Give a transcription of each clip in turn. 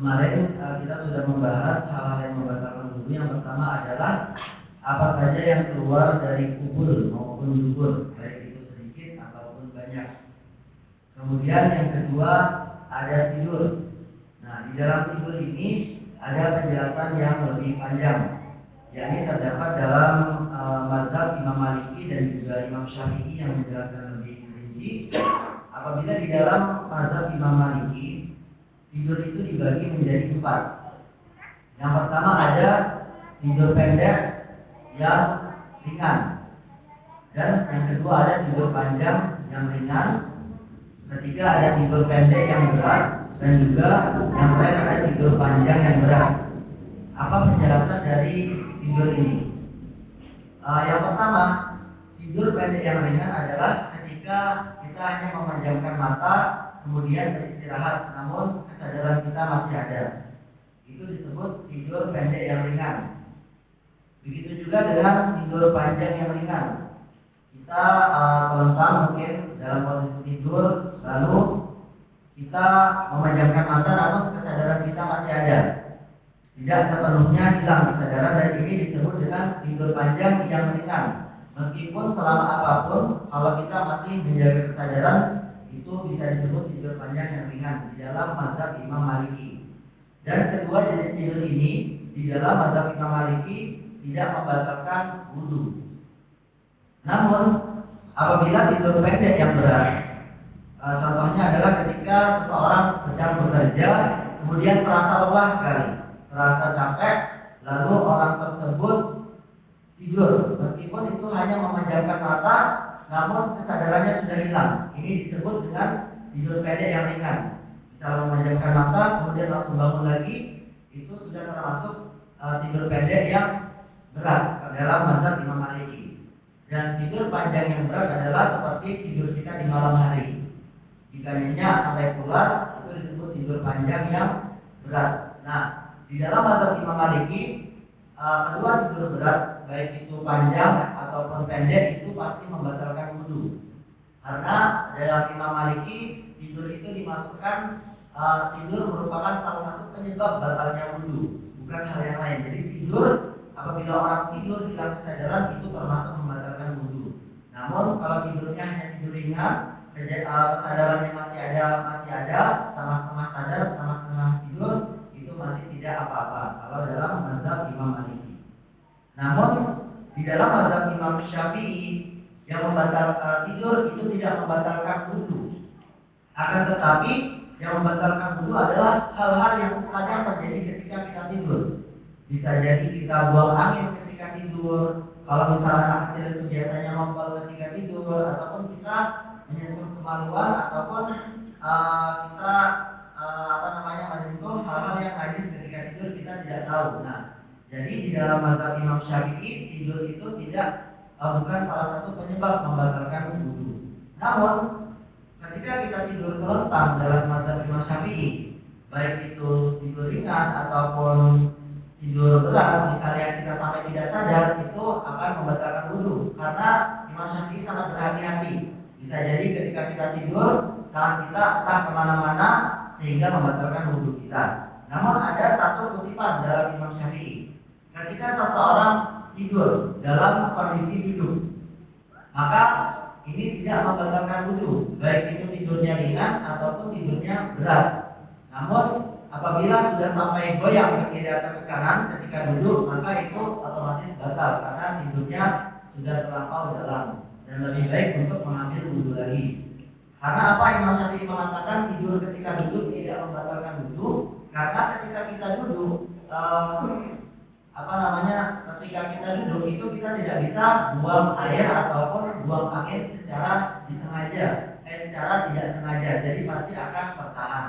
Kemarin kita sudah membahas hal-hal yang membatalkan wudu. Yang pertama adalah apa saja yang keluar dari kubur maupun dubur, baik itu sedikit ataupun banyak. Kemudian yang kedua ada tidur. Nah, di dalam tidur ini ada penjelasan yang lebih panjang, yakni terdapat dalam mazhab Imam Maliki dan juga Imam Syafi'i yang menjelaskan lebih rinci. Apabila di dalam mazhab Imam Maliki, tidur itu dibagi menjadi 4. Yang pertama ada tidur pendek yang ringan, dan yang kedua ada tidur panjang yang ringan. Ketiga ada tidur pendek yang berat, dan juga yang terakhir ada tidur panjang yang berat. Apa penjelasan dari tidur ini? Yang pertama, tidur pendek yang ringan adalah ketika kita hanya memejamkan mata kemudian beristirahat, namun kesadaran kita masih ada. Itu disebut tidur pendek yang ringan. Begitu juga dengan tidur panjang yang ringan. Kita terlentang mungkin dalam posisi tidur, lalu kita memejamkan mata, namun kesadaran kita masih ada. Tidak sepenuhnya hilang kesadaran, dan ini disebut dengan tidur panjang yang ringan. Meskipun selama apapun, kalau kita masih menjaga kesadaran, itu bisa disebut tidur panjang yang ringan di dalam mazhab Imam Maliki. Dan kedua jenis tidur ini di dalam mazhab Imam Maliki tidak membatalkan wudu. Namun apabila tidur pendek yang berat, contohnya adalah ketika seseorang sedang bekerja, kemudian terasa lelah sekali, terasa capek, lalu orang tersebut tidur, meskipun itu hanya memejamkan mata, namun kesadarannya sudah hilang. Ini disebut dengan tidur pendek yang ringan. Bisa memejamkan mata, kemudian langsung bangun lagi, itu sudah termasuk tidur pendek yang berat dalam mazhab Imam Maliki. Dan tidur panjang yang berat adalah seperti tidur kita di malam hari. Jika nyenyak sampai pulas, itu disebut tidur panjang yang berat. Nah, di dalam mazhab Imam Maliki, kedua tidur berat, baik itu panjang ataupun pendek, itu pasti membatalkan wudu. Karena dalam Imam Maliki, tidur itu dimasukkan, tidur merupakan salah satu penyebab batalnya wudu, bukan hal yang lain. Jadi tidur, apabila orang tidur hilang kesadaran, itu termasuk membatalkan wudu. Namun kalau tidurnya hanya tidur ringan, kesadarannya masih ada, sama-sama sadar, sama-sama tidur, itu masih tidak apa-apa kalau dalam mazhab Imam Maliki. Namun di dalam mazhab Imam Syafi'i, yang membatalkan tidur itu tidak membatalkan wudu. Akan tetapi yang membatalkan wudu adalah hal-hal yang kadang terjadi ketika kita tidur. Bisa jadi kita buang angin ketika tidur. Kalau misalnya anak kecil itu biasanya ngompol ketika tidur, ataupun kita menyentuh kemaluan, ataupun kita menyentuh hal-hal yang najis ketika tidur, kita tidak tahu. Nah, jadi di dalam mazhab Imam Syafi'i, tidur itu bukan salah satu penyebab membatalkan wudu. Namun ketika kita tidur terlentang dalam mazhab Imam Syafi'i, baik itu tidur ringan ataupun tidur berat, misalnya kita sampai tidak sadar, itu akan membatalkan wudu. Karena Imam Syafi'i sangat berhati-hati. Bisa jadi ketika kita tidur, tangan kita entah kemana-mana sehingga membatalkan wudu kita. Namun ada satu kutipan dalam Imam Syafi'i. Ketika seseorang tidur dalam kondisi duduk, maka ini tidak membatalkan wudu, baik itu tidurnya ringan ataupun tidurnya berat. Namun apabila sudah sampai goyang ke kiri atau ke kanan ketika duduk, maka itu otomatis batal karena tidurnya sudah terlampau dalam, dan lebih baik untuk mengambil wudu lagi. Karena apa Imam Syafi'i mengatakan tidur ketika duduk tidak membatalkan wudu? Karena ketika kita duduk, ketika kita duduk itu kita tidak bisa buang air ataupun buang angin secara disengaja, secara tidak sengaja. Jadi pasti akan bertahan.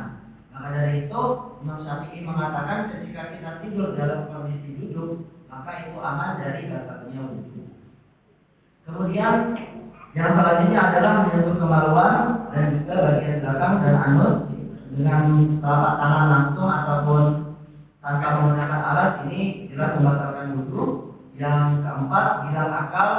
Maka dari itu Imam Syafi'i mengatakan ketika kita tidur dalam kondisi duduk, maka itu aman dari batalnya wudu. Kemudian yang selanjutnya adalah menyentuh kemaluan dan juga bagian belakang dan anus dengan telapak tangan langsung ataupun tanpa menggunakan alat, ini jelas membatalkan wudu. Yang keempat, hilang akal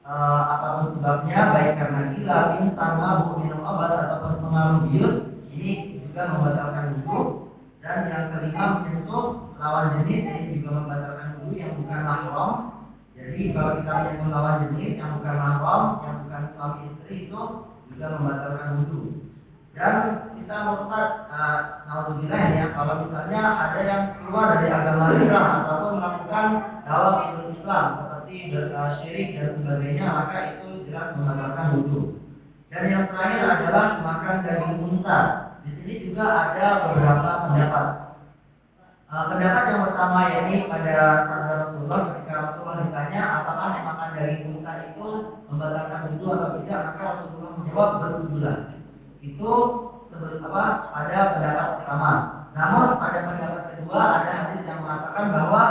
apapun sebabnya, baik karena gila, pingsan, mabuk, minum obat ataupun pengaruh bius, ini juga membatalkan wudu. Dan yang kelima menyentuh lawan jenis, ini juga membatalkan wudu yang bukan mahram. Jadi kalau kita menyentuh lawan jenis yang bukan mahram, yang bukan suami istri, itu juga membatalkan wudu. Dan kita murtad, naudzubillah ya, kalau misalnya ada yang keluar dari agama Islam ataupun melakukan dakwah Islam seperti syirik dan sebagainya, maka itu jelas membatalkan wudu. Dan yang terakhir adalah makan daging unta. Di sini juga ada beberapa pendapat. Pendapat yang pertama yakni pada sabda Rasulullah ketika Rasulullah ditanya apakah makan daging unta itu membatalkan wudu atau tidak, maka Rasulullah menjawab berwudulah. Itu pada pendapat pertama. Namun pada pendapat kedua ada hadis yang mengatakan bahwa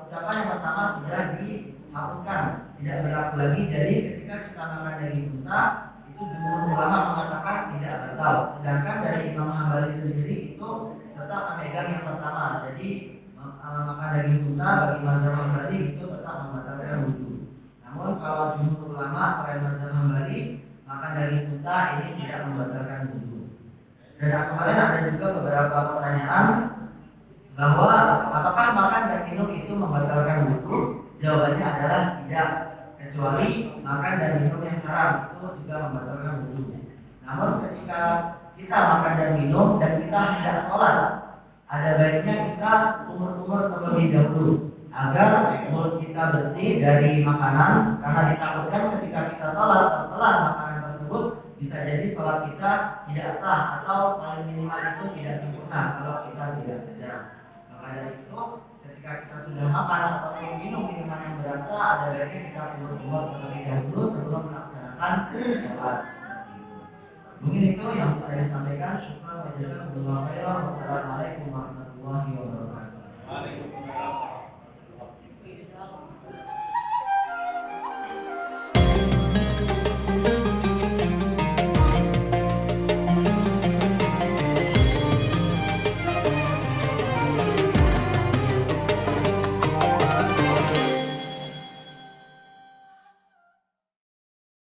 ucapan yang pertama sudah dihapuskan, tidak berlaku lagi. Jadi ketika kita makan daging unta itu jumhur ulama mengatakan tidak batal. Sedangkan dari Imam Hambali sendiri itu tetap memegang yang pertama. Jadi makan daging unta bagi mazhab Hambali itu tetap membatalkan wudu. Namun kalau jumhur ulama pada mazhab Hambali makan daging unta ini tidak membatalkan wudu. Dan kemarin ada juga beberapa pertanyaan bahwa apakah makan dan minum itu membatalkan wudu? Jawabannya adalah tidak, kecuali makan dan minum yang haram itu juga membatalkan wudu. Namun ketika kita makan dan minum dan kita tidak sholat, ada baiknya kita umur terlebih dahulu agar mulut kita bersih dari makanan, karena ditakutkan ketika kita sholat setelah makanan tersebut bisa jadi sholat kita tidak sah atau paling minimal itu tidak sempurna kalau kita tidak sedang. Maka dari itu ketika kita sudah makan atau minum minuman yang berasa, ada baiknya kita umur terlebih dahulu sebelum melaksanakan sholat. Mungkin itu yang saya sampaikan. Syukran wa jazakumullahu khairan. Wassalamualaikum warahmatullahi wabarakatuh.